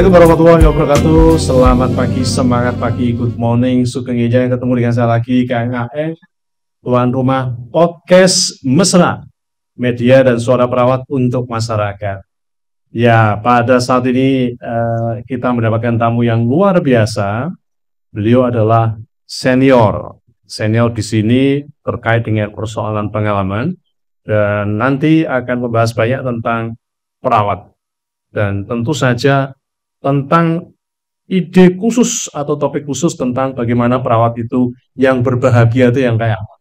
Assalamualaikum warahmatullahi wabarakatuh. Selamat pagi, semangat pagi, good morning, sugeng ijang. Ketemu dengan saya lagi, Kang AE, tuan rumah podcast Mesra, media dan suara perawat untuk masyarakat. Ya, pada saat ini kita mendapatkan tamu yang luar biasa. Beliau adalah senior di sini terkait dengan persoalan pengalaman dan nanti akan membahas banyak tentang perawat dan tentu saja tentang ide khusus atau topik khusus tentang bagaimana perawat itu yang berbahagia itu yang kayak apa.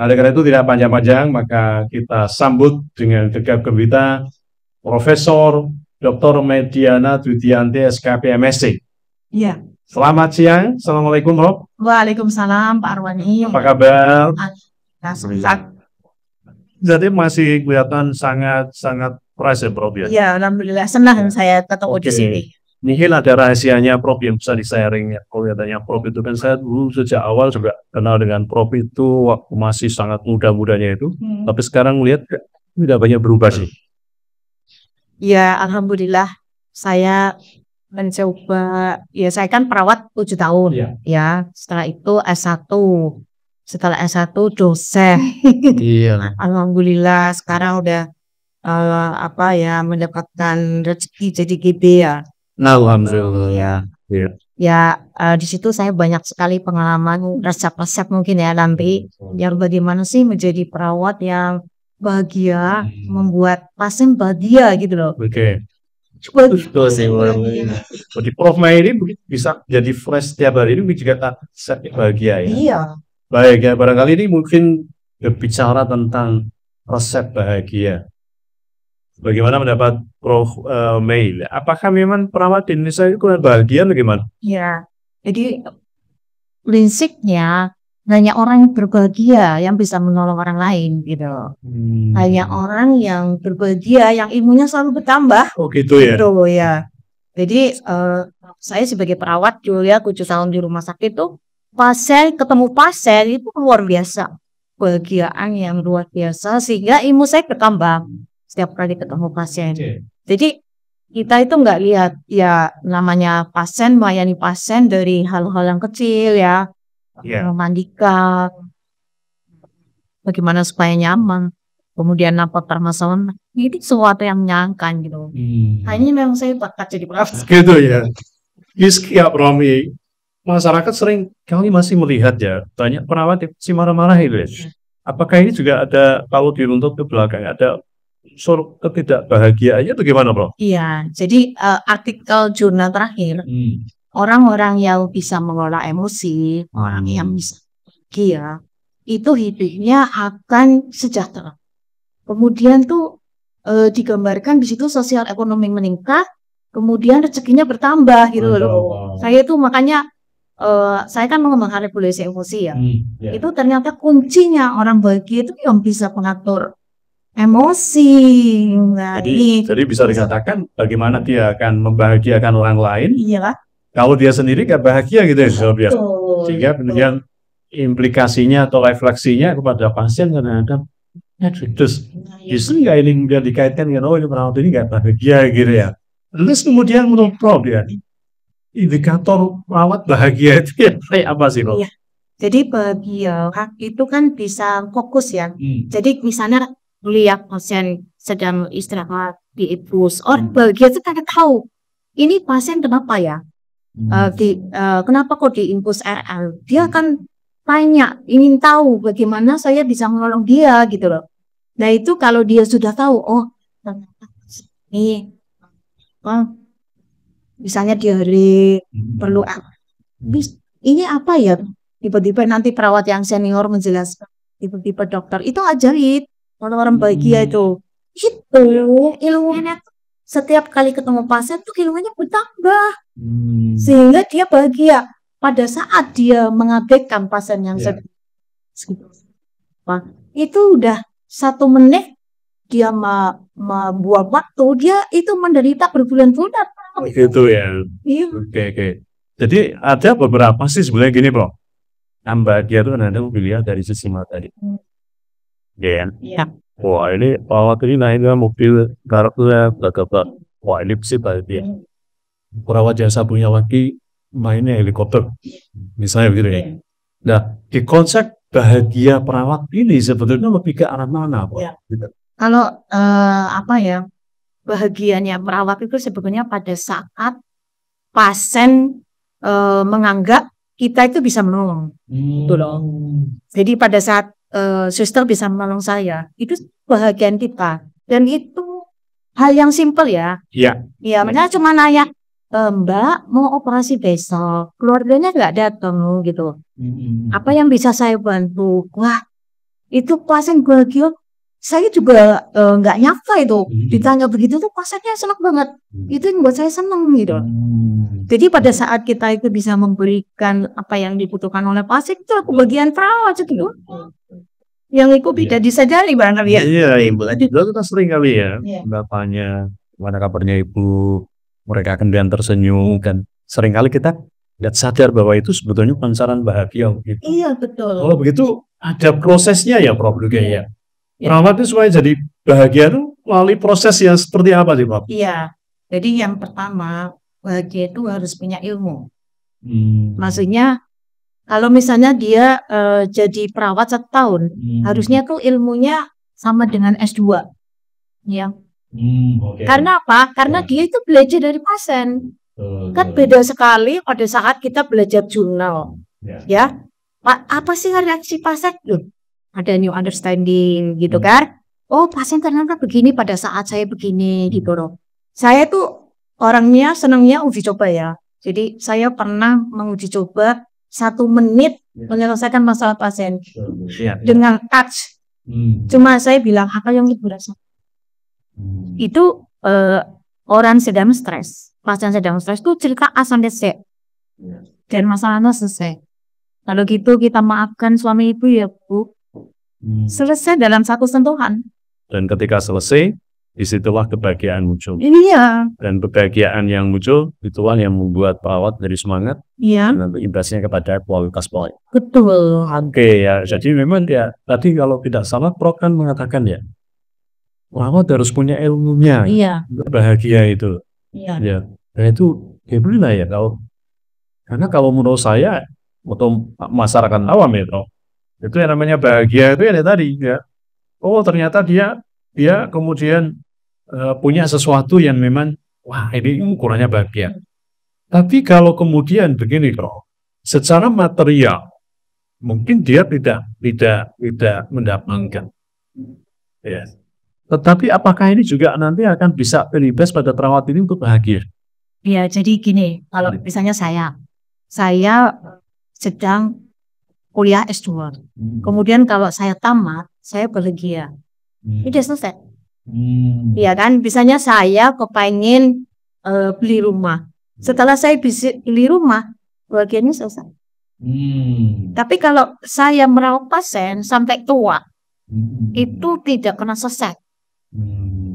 Nah, karena itu tidak panjang-panjang, maka kita sambut dengan gegap gempita Profesor Dr. Mediana Dwidianti SKP MSc. Iya. Selamat siang, Assalamualaikum Prof. Waalaikumsalam Pak Arwani. Apa kabar? Sehat. Jadi masih kelihatan sangat fresh ya Prof ya? Iya, alhamdulillah senang saya ketemu di sini. Mungkin ada rahasianya Prof yang bisa di-sharing ya. Kalau katanya Prof itu kan saya dulu sejak awal juga kenal dengan Prof itu waktu masih sangat muda-mudanya itu. Tapi sekarang melihat tidak banyak berubah sih. Ya, alhamdulillah saya mencoba, ya saya kan perawat 7 tahun. Ya, setelah itu S1. Setelah S1 dosen. Iya. Alhamdulillah sekarang udah mendapatkan rezeki jadi GB ya. Alhamdulillah. Ya, di situ saya banyak sekali pengalaman, resep-resep mungkin ya nanti yang bagaimana sih menjadi perawat yang bahagia, membuat pasien bahagia gitu loh. Oke. Jadi Prof Mai ini bisa jadi fresh setiap hari ini juga sakit bahagia ya. Iya. Baik ya, barangkali ini mungkin berbicara tentang resep bahagia. Bagaimana mendapat Prof Mai? Apakah memang perawat di Indonesia itu kurang bahagia atau gimana? Ya, jadi prinsipnya hanya orang yang berbahagia yang bisa menolong orang lain gitu. Hanya orang yang berbahagia yang imunnya selalu bertambah. Oh gitu ya? Gitu ya. Jadi saya sebagai perawat Julia 7 tahun di rumah sakit tuh ketemu pasien itu luar biasa. Kebahagiaan yang luar biasa sehingga imun saya bertambah setiap kali ketemu pasien. Jadi kita itu nggak lihat ya namanya pasien, melayani pasien dari hal-hal yang kecil ya. Memandikan, bagaimana supaya nyaman, kemudian apa permasalahan, ini sesuatu yang menyenangkan gitu. Hanya memang saya bakat jadi perawat. Gitu ya. Ya Romi, masyarakat sering kali masih melihat ya banyak perawat yang masih marah-marah itu ya. Apakah ini juga ada kalau diruntut ke belakang ada unsur ketidakbahagiaannya atau gimana Bro? Iya, jadi artikel jurnal terakhir. Orang-orang yang bisa mengelola emosi, orang yang bisa bahagia, itu hidupnya akan sejahtera. Kemudian tuh digambarkan di situ sosial ekonomi meningkat, kemudian rezekinya bertambah gitu loh. Saya tuh makanya saya kan mengembangkan regulasi emosi ya. Itu ternyata kuncinya orang bahagia itu yang bisa mengatur emosi. Nah, jadi bisa dikatakan bagaimana dia akan membahagiakan orang lain. Iya. Kalau dia sendiri gak bahagia gitu ya, sehingga kemudian implikasinya atau refleksinya kepada pasien kadang-kadang terus justru nggak ini kemudian dikaitkan dengan ini perawat ini gak bahagia gitu ya. Terus kemudian menurut Prof ya, indikator perawat bahagia itu kayak apa sih Prof? Iya. Jadi bahagia itu kan bisa fokus ya. Jadi misalnya lihat pasien sedang istirahat di infus, orang bahagia itu kan tahu ini pasien kenapa ya. Kenapa kok di infus RL? Dia akan tanya, ingin tahu bagaimana saya bisa menolong dia gitu loh. Nah itu kalau dia sudah tahu, oh ini misalnya diare perlu ini apa ya? Tiba-tiba nanti perawat yang senior menjelaskan, tiba-tiba dokter itu ajaib orang-orang bahagia itu ilmunya setiap kali ketemu pasien tuh ilmunya bertambah. Sehingga dia bahagia pada saat dia mengabaikan pasien yang sedih. Itu udah 1 menit dia membuang waktu, dia itu menderita berbulan-bulan. Gitu ya. Iya. Oke. Jadi ada beberapa sih sebenarnya gini Bro. Bahagia itu Anda dilihat dari sisi mata tadi. Iya. Wah ini perawat ini naik mobil karakternya gagap. Wah ini sih bahagia. perawat jasa punya lagi mainnya helikopter, misalnya gitu ya. Nah, di konsep bahagia perawat ini sebetulnya lebih ke arah mana, Pak? Ya. Kalau bahagianya perawat itu sebetulnya pada saat pasien menganggap kita itu bisa menolong, gitu loh. Jadi pada saat suster bisa menolong saya, itu kebahagiaan kita. Dan itu hal yang simpel ya. Iya. Iya, misalnya cuma nanya, Mbak mau operasi besok, keluarganya nggak datang gitu. Apa yang bisa saya bantu? Wah, itu pasien bahagia. Saya juga nggak nyangka itu. Ditanya begitu tuh pasiennya senang banget. Itu yang buat saya senang gitu. Jadi pada saat kita itu bisa memberikan apa yang dibutuhkan oleh pasien, itu kebahagiaan perawat itu. Yang itu tidak disadari barangkali ya. Iya, Ibu. Itu kita sering kali ya, bapaknya, mana kabarnya Ibu, mereka kemudian tersenyum, dan seringkali kita tidak sadar bahwa itu sebetulnya pancaran bahagia. Gitu. Iya, betul. Kalau begitu ada prosesnya ya, Prof. Juga ya. Perawat itu supaya jadi bahagia itu melalui proses yang seperti apa sih, Prof? Iya. Jadi yang pertama, bahagia itu harus punya ilmu. Maksudnya kalau misalnya dia jadi perawat 1 tahun, harusnya tuh ilmunya sama dengan S2. Ya. Okay. Karena apa? Karena dia itu belajar dari pasien. Kan beda sekali pada saat kita belajar jurnal. Ya. Apa sih reaksi pasien? Loh, ada new understanding gitu kan. Oh, pasien ternyata begini pada saat saya begini gitu loh. Saya tuh orangnya senangnya uji coba ya. Jadi saya pernah menguji coba 1 menit menyelesaikan masalah pasien dengan touch. Cuma saya bilang apa yang ibu rasa? Itu orang sedang stres, pasien sedang stres tuh cerita A sampai Z dan masalahnya selesai. Kalau gitu kita maafkan suami ibu ya Bu. Selesai dalam 1 sentuhan. Dan ketika selesai, disitulah kebahagiaan muncul. Iya. Dan kebahagiaan yang muncul itulah yang membuat perawat dari semangat. Iya. Dan imbasnya kepada kualitas perawat. Betul. Oke ya, jadi memang ya tadi kalau tidak salah Prof kan mengatakan ya, perawat harus punya ilmunya. Iya. Bahagia itu. Iya. Ya. Dan itu gimana ya karena kalau menurut saya atau masyarakat awam ya Prof, itu yang namanya bahagia itu ya tadi ya. Oh ternyata dia kemudian punya sesuatu yang memang wah ini ukurannya bahagia. Tapi kalau kemudian begini Prof, secara material mungkin dia tidak mendapatkan. Ya. Tetapi apakah ini juga nanti akan bisa berimbas pada perawat ini untuk bahagia? Ya, jadi gini, kalau misalnya saya sedang kuliah S2. Kemudian kalau saya tamat, saya bahagia. Sudah selesai. Iya kan, misalnya saya kepengen beli rumah. Setelah saya bisa beli rumah, bahagianya selesai. Tapi kalau saya merawat pasien sampai tua, itu tidak kena selesai.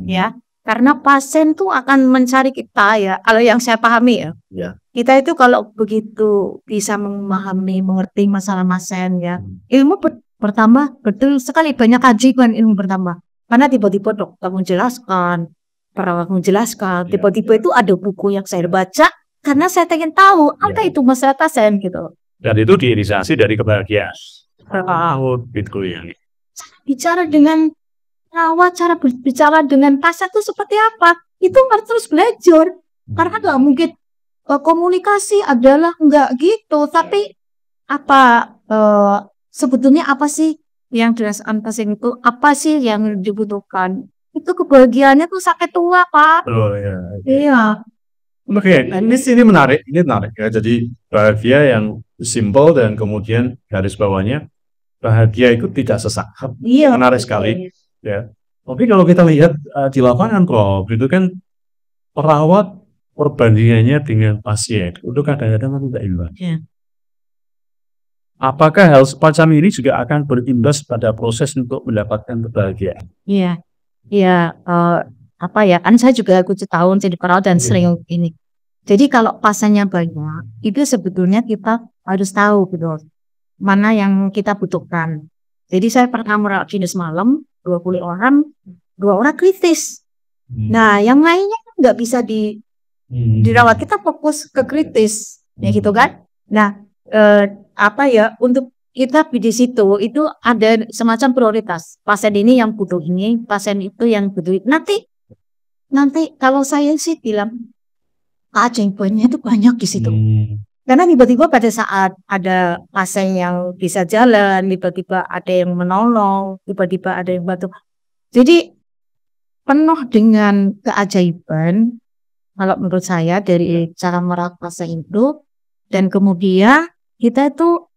Ya, karena pasien tuh akan mencari kita ya. Kalau yang saya pahami ya. Kita itu kalau begitu bisa memahami, mengerti masalah pasien ya, ilmu bertambah, betul sekali, banyak kajian ilmu bertambah. Karena tiba-tiba dokter menjelaskan, perawat menjelaskan, tiba-tiba itu ada buku yang saya baca karena saya ingin tahu apa itu masalah pasien gitu. Dan itu diinisiasi dari kebahagiaan. Gitu ya. Bicara dengan perawat, cara berbicara dengan pasien itu seperti apa? Itu harus terus belajar. Karena nggak mungkin komunikasi adalah nggak gitu. Tapi sebetulnya apa sih yang dirasakan pasien itu? Apa sih yang dibutuhkan? Itu kebahagiaannya tuh sampai tua, Pak. Oh ya. Iya. Oke, ini menarik ya. Jadi bahagia yang simple dan kemudian garis bawahnya bahagia itu tidak sesak. Iya. Menarik sekali. Ya. Tapi kalau kita lihat di lapangan Prof, itu kan perawat perbandingannya dengan pasien itu kadang-kadang tidak imbang. Ya. Apakah hal semacam ini juga akan berimbas pada proses untuk mendapatkan kebahagiaan? Iya. Ya, kan saya juga 7 tahun jadi perawat dan sering ini. Jadi kalau pasiennya banyak, itu sebetulnya kita harus tahu gitu mana yang kita butuhkan. Jadi saya pernah merawat jenis malam 20 orang, 2 orang kritis. Nah, yang lainnya nggak bisa Dirawat kita fokus ke kritis, ya gitu kan. Nah, untuk kita di situ itu ada semacam prioritas. Pasien ini yang butuh ini, pasien itu yang butuh itu. Nanti kalau saya sih bilang keajaibannya itu banyak di situ. Karena tiba-tiba pada saat ada pasien yang bisa jalan, tiba-tiba ada yang menolong, tiba-tiba ada yang bantu. Jadi penuh dengan keajaiban kalau menurut saya dari cara merawat pasien itu. Dan kemudian kita itu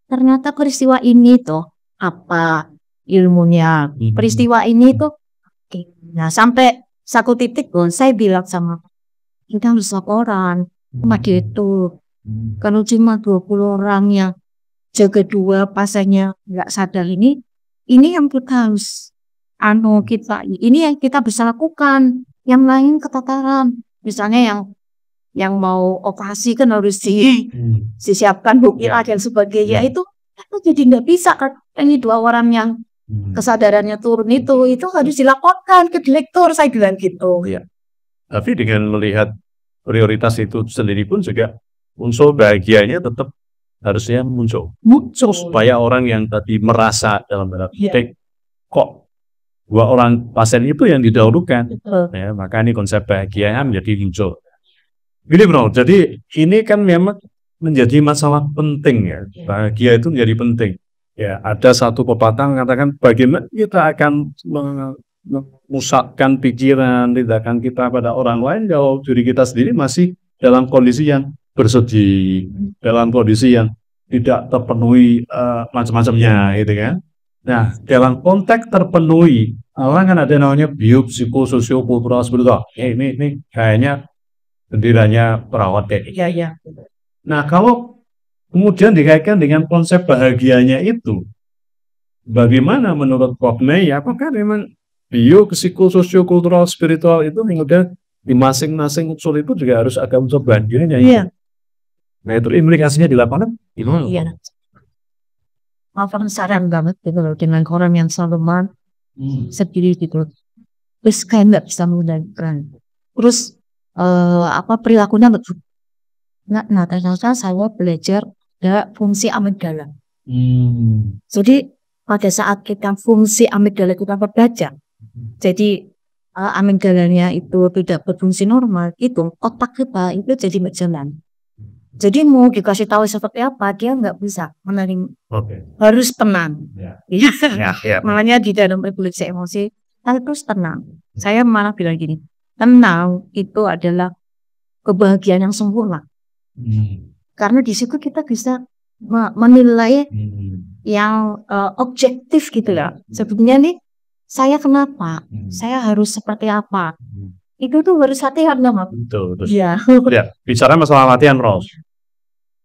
ternyata peristiwa ini tuh apa ilmunya, peristiwa ini tuh nah sampai satu titik saya bilang sama kita harus laporan sama dia itu. Kalau cuma 20 orang yang jaga 2 pasiennya nggak sadar ini yang kita harus ini yang kita bisa lakukan. Yang lain ketataran, misalnya yang mau operasi kan harus disiapkan bukti dan sebagainya. Itu jadi nggak bisa kan. Ini 2 orang yang kesadarannya turun itu harus dilaporkan ke direktur, saya bilang gitu. Ya. Tapi dengan melihat prioritas itu sendiri pun juga unsur bahagianya tetap harusnya muncul supaya orang yang tadi merasa dalam tanda petik kok 2 orang pasien itu yang didahulukan, ya, maka ini konsep bahagianya menjadi muncul. Ini bro, jadi ini kan memang menjadi masalah penting ya. Bahagia itu menjadi penting. Ya, ada satu pepatah mengatakan bagaimana kita akan memusatkan pikiran, tindakan kita pada orang lain kalau diri kita sendiri masih dalam kondisi yang bersedih, dalam kondisi yang tidak terpenuhi macam-macamnya, gitu kan. Nah, dalam konteks terpenuhi, orang kan ada namanya biopsikososio-kultural spiritual. Ini kayaknya benderanya perawat kayak gitu. Iya. Nah, kalau kemudian dikaitkan dengan konsep bahagianya itu, bagaimana menurut Prof. Mei? Apakah memang biopsikososio-kultural spiritual itu kemudian di masing-masing unsur itu juga harus ada unsur bahagianya? Iya. Nah, itu implikasinya di lapangan gimana? Iya. Saran banget gitu loh dengan orang yang selalu sendiri gitu. Terus kayak nggak bisa menggunakan. Terus perilakunya betul. Nah, ternyata saya belajar ada fungsi amigdala. Jadi pada saat kita fungsi amigdala kita berbeda, jadi amigdalanya itu tidak berfungsi normal, itu otak kita itu jadi berjalan. Jadi mau dikasih tahu seperti apa dia nggak bisa menerima. Harus tenang. Makanya di dalam regulasi emosi harus tenang. Saya malah bilang gini, tenang itu adalah kebahagiaan yang sempurna. Karena di situ kita bisa menilai yang objektif gitu ya. Sebenarnya nih saya kenapa? Saya harus seperti apa? Itu tuh harus latihan nama. Betul. Iya. Ya, bicara masalah latihan, Ros.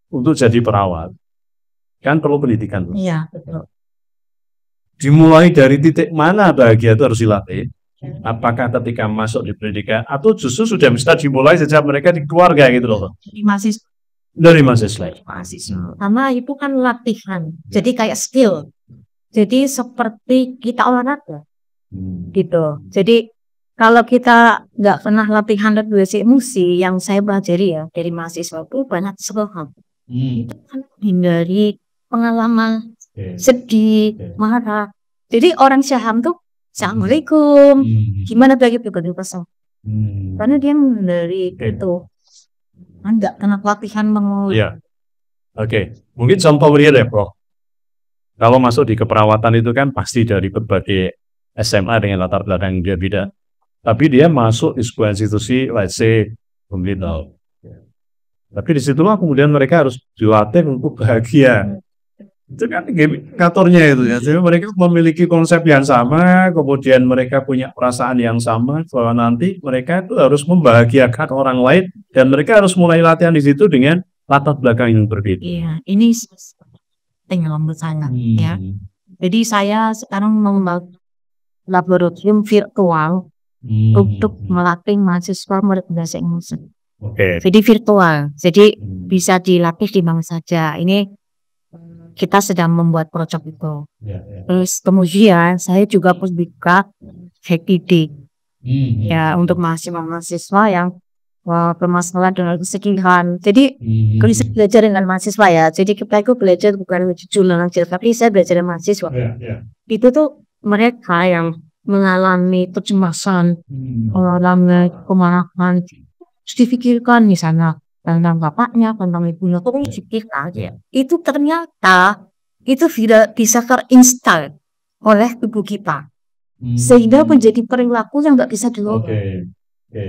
Untuk jadi perawat kan perlu pendidikan. Iya, betul. Dimulai dari titik mana bahagia itu harus dilatih? Apakah ketika masuk di pendidikan atau justru sudah bisa dimulai sejak mereka di keluarga gitu loh? Dari mahasiswa. Karena itu kan latihan. Jadi kayak skill. Jadi seperti kita olahraga. Gitu. Jadi kalau kita nggak pernah latihan regulasi emosi, yang saya pelajari ya dari mahasiswa itu banyak sebab. Itu kan hindari pengalaman sedih, marah. Jadi orang Syaham tuh Assalamualaikum, gimana bagi pribadi pasang? Karena dia menghindari itu, nggak kena latihan mengulang. Ya, oke. Mungkin contoh real ya, Prof. Kalau masuk di keperawatan itu kan pasti dari berbagai SMA dengan latar belakang yang beda. Tapi dia masuk di sebuah institusi, let's say, pemerintah. Tapi disitulah kemudian mereka harus dilatih untuk bahagia. Itu kan indikatornya itu ya. Jadi mereka memiliki konsep yang sama, kemudian mereka punya perasaan yang sama, bahwa nanti mereka itu harus membahagiakan orang lain, dan mereka harus mulai latihan di situ dengan latar belakang yang berbeda. Iya, ini tinggal menurut saya ya. Jadi saya sekarang membangun laboratorium virtual untuk melatih mahasiswa meregulasi emosi. Jadi virtual, jadi bisa dilatih di mana saja. Ini kita sedang membuat proyek itu. Terus kemudian saya juga buka HPD ya untuk mahasiswa yang bermasalah dengan kesedihan. Jadi kalau saya belajar dengan mahasiswa ya, jadi kita itu belajar bukan jurnal aja, tapi saya belajar dengan mahasiswa. Itu tuh mereka yang mengalami kecemasan, mengalami kemarahan, terus dipikirkan misalnya tentang bapaknya, tentang ibunya, kok dipikirkan aja. Itu ternyata itu tidak bisa terinstal oleh tubuh kita, sehingga menjadi perilaku yang nggak bisa dirubah.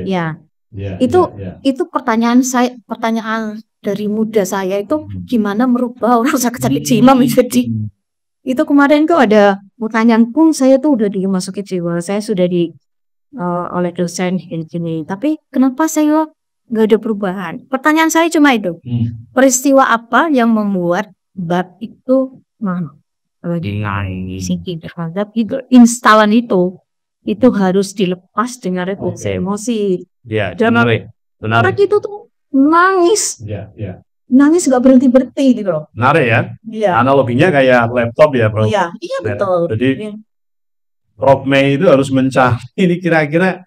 Ya. Itu pertanyaan dari muda saya itu gimana merubah orang sakit jiwa menjadi itu. Kemarin tuh ada pertanyaan pun saya tuh udah dimasuki jiwa, saya sudah oleh dosen gini, tapi kenapa saya nggak ada perubahan? Pertanyaan saya cuma itu, peristiwa apa yang membuat bab itu terhadap itu instalan itu harus dilepas dengan regulasi emosi. Dan orang itu tuh nangis, nangis nggak berhenti gitu loh. Menarik ya? Analoginya kayak laptop ya, bro. Iya betul. Jadi Prof Mei itu harus mencari ini kira-kira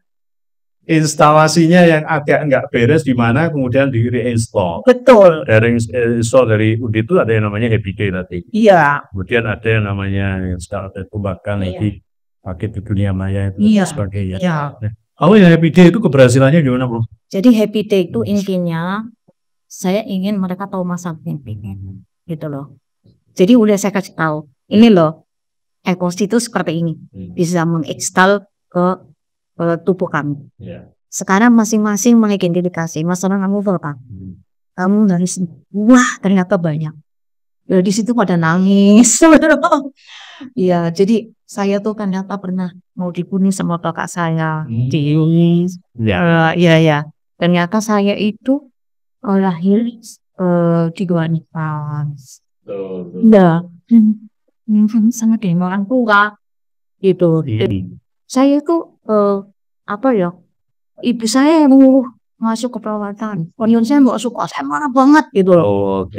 instalasinya yang agak nggak beres di mana, kemudian di reinstall. Betul. Dari install dari UD itu ada yang namanya Happy Day tadi. Iya. Kemudian ada yang namanya sekarang ada tembakan lagi pakai di dunia maya itu sebagainya. Kalau yang Happy Day itu keberhasilannya gimana, bro? Jadi Happy Day itu intinya saya ingin mereka tahu masa gitu loh. Jadi udah saya kasih tahu, ini loh emosi itu seperti ini, bisa menginstal ke tubuh kami. Sekarang masing-masing mengidentifikasi masalah kamu apa. Kamu nangis, wah ternyata banyak. Di situ pada nangis. Ya, jadi saya tuh ternyata pernah mau dibunuh sama kakak saya. Ternyata saya itu lahir di wanita. Sangat dengan orang tua gitu. Saya itu ibu saya yang masuk ke perawatan. Konyon saya nggak suka, saya marah banget gitu loh.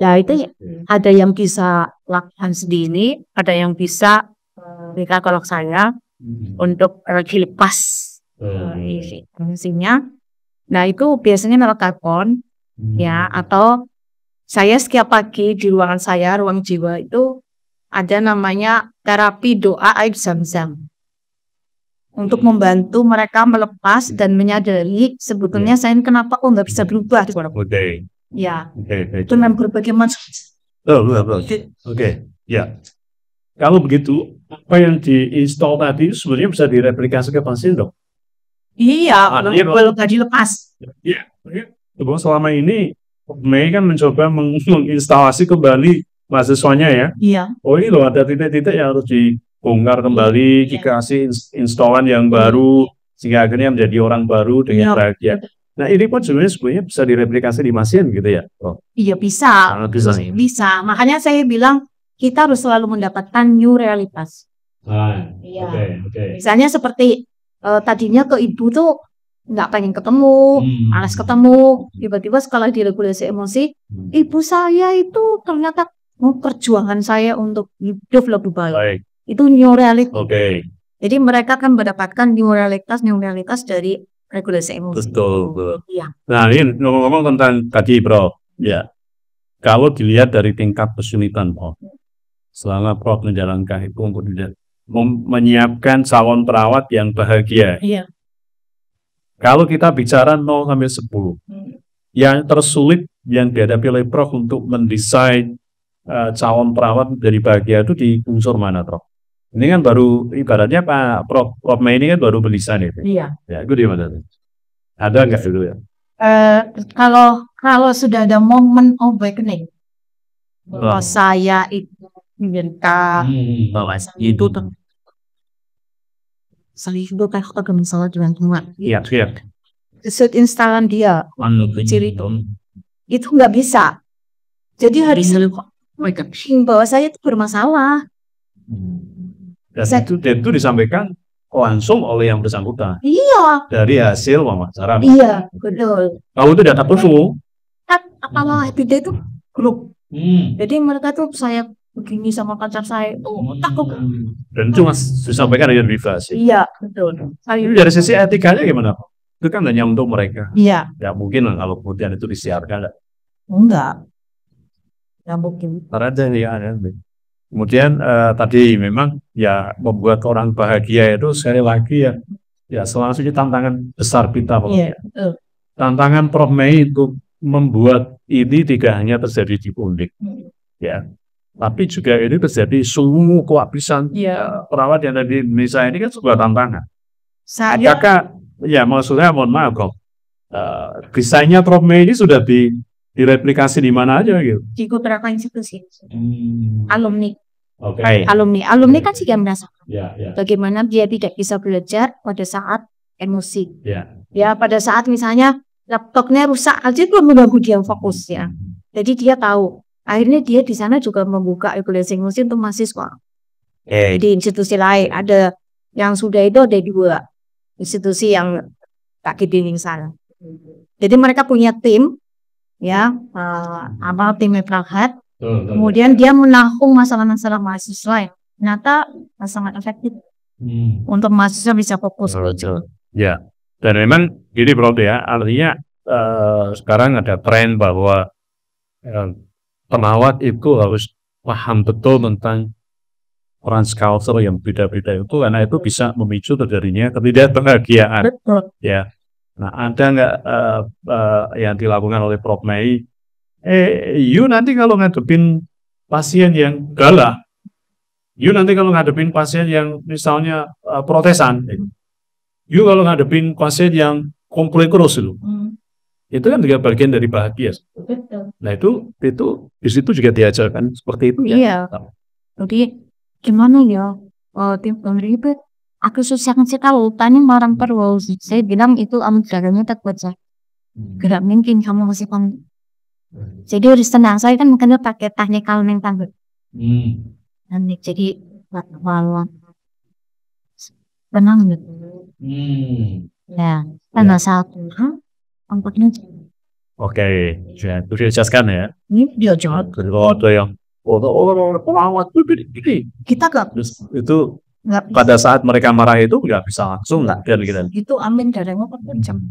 Nah itu ada yang bisa lakukan sendiri, ada yang bisa mereka kalau saya untuk dilepas fungsinya. Nah itu biasanya telepon ya, atau saya setiap pagi di ruangan saya, ruang jiwa itu ada namanya terapi doa air zam-zam untuk membantu mereka melepas dan menyadari sebetulnya saya kenapa nggak bisa berubah. Itu memang berbagai macam. Kalau begitu, apa yang diinstal tadi sebenarnya bisa direplikasi ke pasien, dok? Iya, belum dilepas. Selama ini Mei kan mencoba menginstalasi kembali mahasiswanya ya. Oh ini loh ada titik-titik yang harus dibongkar kembali, dikasih instalan yang baru sehingga akhirnya menjadi orang baru dengan bahagia. Nah ini pun sebenarnya bisa direplikasi di pasien gitu ya? Iya bisa. Makanya saya bilang kita harus selalu mendapatkan new realitas. Misalnya seperti tadinya ke ibu tuh nggak pengen ketemu, malas ketemu, tiba-tiba setelah diregulasi emosi, ibu saya itu ternyata perjuangan saya untuk hidup lebih baik. Itu new reality. Jadi mereka kan mendapatkan new realitas dari regulasi emosi. Betul. Nah ini ngomong-ngomong tentang tadi, bro. Ya, kalau dilihat dari tingkat kesulitan, Prof, selama Prof menjalankan itu untuk menyiapkan calon perawat yang bahagia. Kalau kita bicara 0 sampai 10, yang tersulit yang dihadapi oleh Prof untuk mendesain calon perawat dari bahagia itu di unsur mana, Prof? Ini kan baru ibaratnya Pak Prof Mei ini kan baru berlisan itu. Ya, itu di mana? Ada nggak dulu ya? Kalau sudah ada momen awakening, bahwa saya itu minta bahwa itu itu kayak ada masalah dengan Tuhan. Set instalan dia ciri itu nggak bisa. Jadi harus bahwa saya itu bermasalah. Dan itu disampaikan langsung oleh yang bersangkutan. Dari hasil wawancara. Betul. Kalau itu data persu. Kalau Happy Day itu grup. Jadi mereka tuh saya begini sama pacar saya takut. Dan itu mas disampaikan dengan privasi. Betul. Dari sisi etikanya gimana? itu kan hanya untuk mereka. Iya. Ya mungkin kalau kemudian itu disiarkan. Enggak mungkin. Ada ya. Kemudian tadi memang ya membuat orang bahagia itu sekali lagi ya selalu tantangan besar kita. Iya. Tantangan Prof Mei itu membuat ini tidak hanya terjadi di Undip, ya, tapi juga ini terjadi seluruh kehabisan perawat yang ada di Indonesia ini kan sebuah tantangan. Apakah ya maksudnya mohon maaf kok desainnya Prof Mei ini sudah direplikasi di mana aja gitu? Di beberapa institusi. Alumni. Alumni kan juga merasakan bagaimana dia tidak bisa belajar pada saat emosi. Ya pada saat misalnya laptopnya rusak aja itu mengganggu dia fokus ya. Jadi dia tahu. Akhirnya dia di sana juga membuka regulasi emosi untuk mahasiswa. Di institusi lain ada yang sudah itu ada 2 institusi yang kaki dinding sana. Jadi mereka punya tim ya, tim Prahat. Kemudian dia menampung masalah-masalah mahasiswa yang ternyata sangat efektif untuk mahasiswa bisa fokus. Ya. Dan memang gini bro ya, artinya sekarang ada tren bahwa perawat itu harus paham betul tentang trans culture yang beda-beda itu, karena itu bisa memicu terjadinya ketidakbahagiaan. Betul. Ya. Nah, ada nggak yang dilakukan oleh Prof Mei? You nanti kalau ngadepin pasien yang galak, you nanti kalau ngadepin pasien yang misalnya protesan. You kalau ngadepin pasien yang komplain terus itu kan juga bagian dari bahagia. Betul. Nah itu di situ juga diajarkan seperti itu ya. Iya. Jadi gimana ya tim pemerintah aku susahkan sih kalau tanya marang perlu saya bilang itu darahnya tak baca. Gak mungkin kamu masih jadi harus tenang. Saya kan mungkin pakai teknik kalming tangga. Nanti jadi malam tenang gitu. Ya, karena satu, angkutnya. Oke, ya, itu dijelaskan ya. Ini dia jahat. Kalau ada yang perawat begini, kita gak itu pada saat mereka marah itu nggak bisa langsung gitu. Itu amin darahnya jam.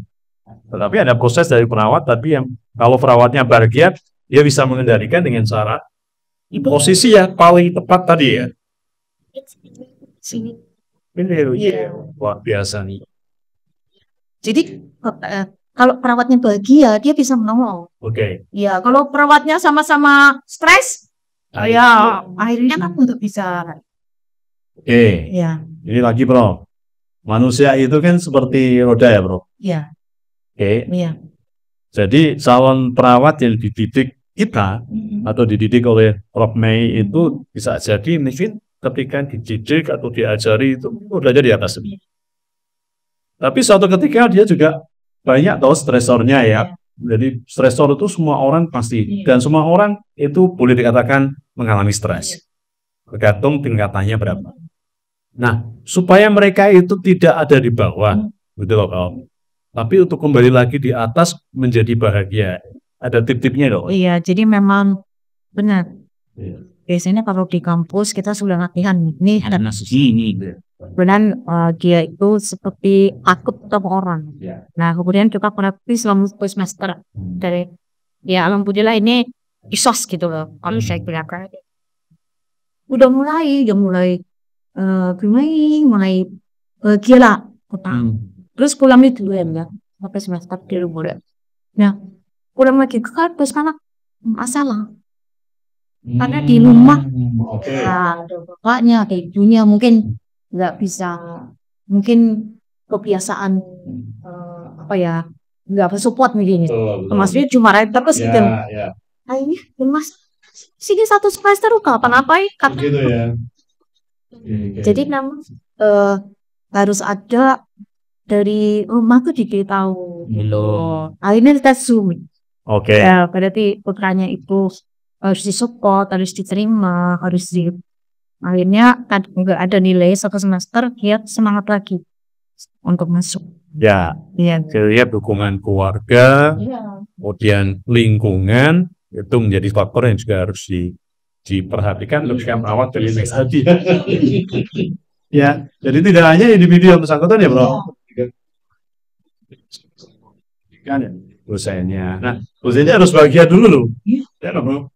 Tetapi ada proses dari perawat, tapi yang kalau perawatnya bahagia, dia bisa mengendalikan dengan cara posisi yang paling tepat tadi ya. Sini. Wah biasa nih. Jadi kalau perawatnya bahagia, dia bisa menolong. Oke. Ya, kalau perawatnya sama-sama stres, ya akhirnya kan nggak bisa. Ya. Ini lagi bro, manusia itu kan seperti roda ya bro. Iya. Iya. Jadi calon perawat yang dididik kita atau dididik oleh Prof Mei itu bisa jadi mungkin ketika dididik atau diajari itu udah jadi atas. Tapi suatu ketika dia juga banyak tahu stresornya ya. Jadi stresor itu semua orang pasti dan semua orang itu boleh dikatakan mengalami stres. Tergantung tingkatannya berapa. Nah, supaya mereka itu tidak ada di bawah, gitu loh. Tapi untuk kembali lagi di atas menjadi bahagia, ada tip-tipnya loh. Iya, jadi memang benar. Biasanya kalau di kampus kita sudah latihan nih ada ini. Benar dia itu seperti takut sama orang. Nah kemudian kita praktis selama semester dari ya alhamdulillah ini isos gitu loh. Kalau saya bilang udah mulai gila terus pulang itu ya sampai semester di rumah. Nah pulang lagi ke kampus karena masalah. Karena di rumah ada bapaknya, ada ibunya mungkin nggak bisa, mungkin kebiasaan nggak bersupport begini. Maksudnya cuma terus gitu. Ini mas sini 1 semester apa-ngapain kata. Gitu ya. Jadi memang harus ada dari rumah tuh diberitahu. Akhirnya kita zoom. Ya, berarti putranya itu harus disupport, harus diterima, akhirnya kan nggak ada nilai 1 semester, dia semangat lagi untuk masuk. Ya. Lihat dukungan keluarga, kemudian lingkungan itu menjadi faktor yang juga harus diperhatikan untuk perawat dari tadi. Ya, jadi tidak hanya individu yang bersangkutan ya bro. Kan ya, dosennya. Nah, dosennya harus bahagia dulu loh. Ya kan, bro?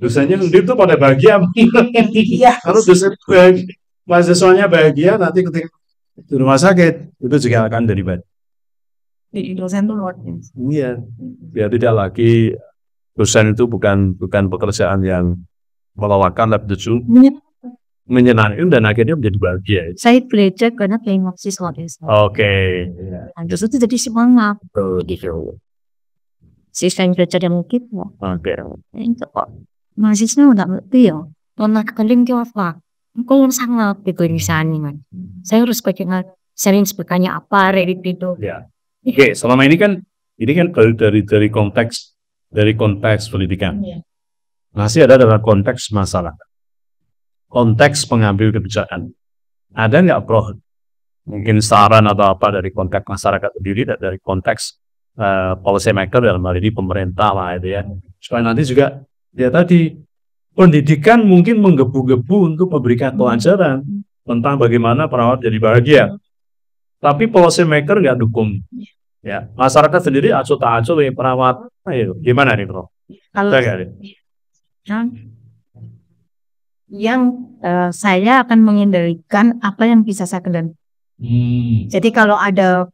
Dosennya sendiri tuh pada bahagia. Iya. Kalau dosen bahagia, mahasiswanya bahagia, nanti ketika di rumah sakit itu juga akan dari baik. Di dosen tuh luar biasa. Iya, biar tidak lagi dosen itu bukan pekerjaan yang melelahkan, tapi justru menyenangkan dan akhirnya menjadi bahagia. Saya belajar karena pengen siswa desa. Oke. Justru itu jadi semangat. Gitu. Siswa yang belajar yang mungkin kok. Oke. Itu kok mahasiswa udah ngerti ya. Karena kalian kau apa? Engkau yang sangat gitu misalnya. Saya harus bagaimana sering sebagainya apa itu. Ya. Oke, selama ini kan dari konteks pendidikan. Masih ada dalam konteks masyarakat. Konteks pengambil kebijakan. Ada nggak, Bro? Mungkin saran atau apa dari konteks masyarakat sendiri dan dari konteks policy maker dalam hal ini pemerintah lah itu ya. Supaya nanti juga ya tadi pendidikan mungkin menggebu-gebu untuk memberikan pelajaran tentang bagaimana perawat jadi bahagia. Tapi policy maker nggak dukung. Ya, masyarakat sendiri acuh tak acuh ya perawat. Ayo, gimana nih, Bro? Kalau saya akan mengendalikan apa yang bisa saya kendalikan. Jadi kalau ada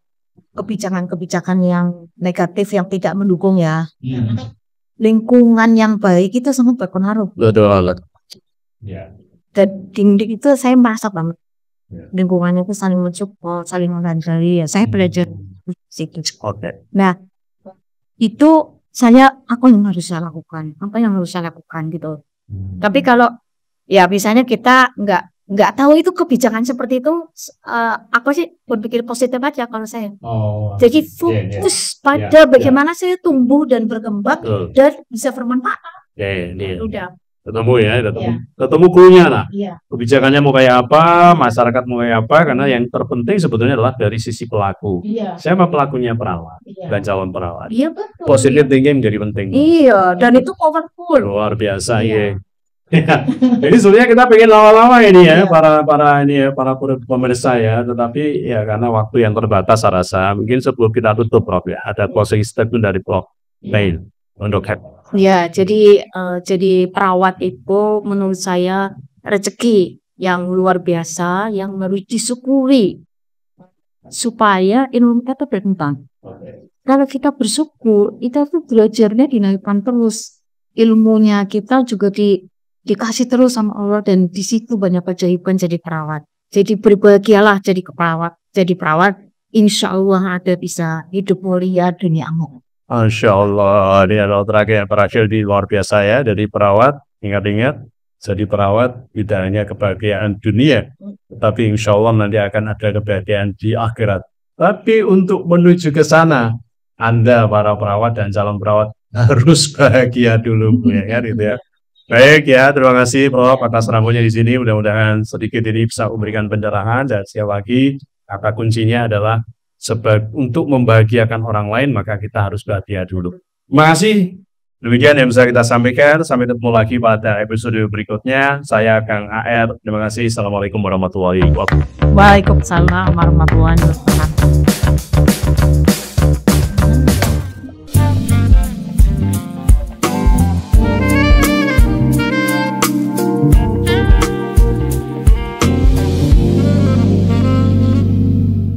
kebijakan-kebijakan yang negatif yang tidak mendukung ya, lingkungan yang baik itu sangat berpengaruh. Betul. Dan itu saya merasa banget. Lingkungannya itu saling mensupport, saling menghargai ya. Saya belajar situ. Nah, itu apa yang harus saya lakukan? Apa yang harus saya lakukan gitu. Tapi kalau ya misalnya kita nggak tahu itu kebijakan seperti itu, aku sih berpikir positif aja kalau saya. Jadi fokus pada bagaimana saya tumbuh dan berkembang dan bisa bermanfaat. Udah. Ketemu cluenya lah. Kebijakannya mau kayak apa, masyarakat mau kayak apa, karena yang terpenting sebetulnya adalah dari sisi pelaku. Siapa pelakunya? Perawat dan calon perawat. Iya betul. Positive thinking menjadi penting. Iya, dan itu powerful. Luar biasa ya. Jadi sebenarnya kita pengen lama-lama ini ya para pemirsa ya, tetapi ya karena waktu yang terbatas saya rasa mungkin sebelum kita tutup, Prof ya, ada closing statement dari Prof Mail untuk ya. Jadi perawat itu menurut saya rezeki yang luar biasa yang harus disyukuri supaya ilmu kita berkembang. Kalau kita bersyukur, kita tuh belajarnya dinaikkan terus, ilmunya kita juga dikasih terus sama Allah, dan di situ banyak keajaiban jadi perawat. Jadi berbahagialah jadi perawat. Jadi perawat, insya Allah ada bisa hidup mulia duniamu. Insya Allah, ini adalah terakhir di luar biasa ya, dari perawat. Ingat-ingat, jadi perawat tidak hanya kebahagiaan dunia, tapi insya Allah nanti akan ada kebahagiaan di akhirat. Tapi untuk menuju ke sana, Anda para perawat dan calon perawat harus bahagia dulu, ya kan gitu ya. Baik ya, terima kasih Prof atas rangkumannya di sini. Mudah-mudahan sedikit ini bisa memberikan pencerahan, dan sekali lagi kata kuncinya adalah untuk membahagiakan orang lain maka kita harus bahagia dulu. Terima kasih. Demikian yang bisa kita sampaikan. Sampai ketemu lagi pada episode berikutnya. Saya Kang AR. Terima kasih. Assalamualaikum warahmatullahi wabarakatuh. Waalaikumsalam warahmatullahi wabarakatuh.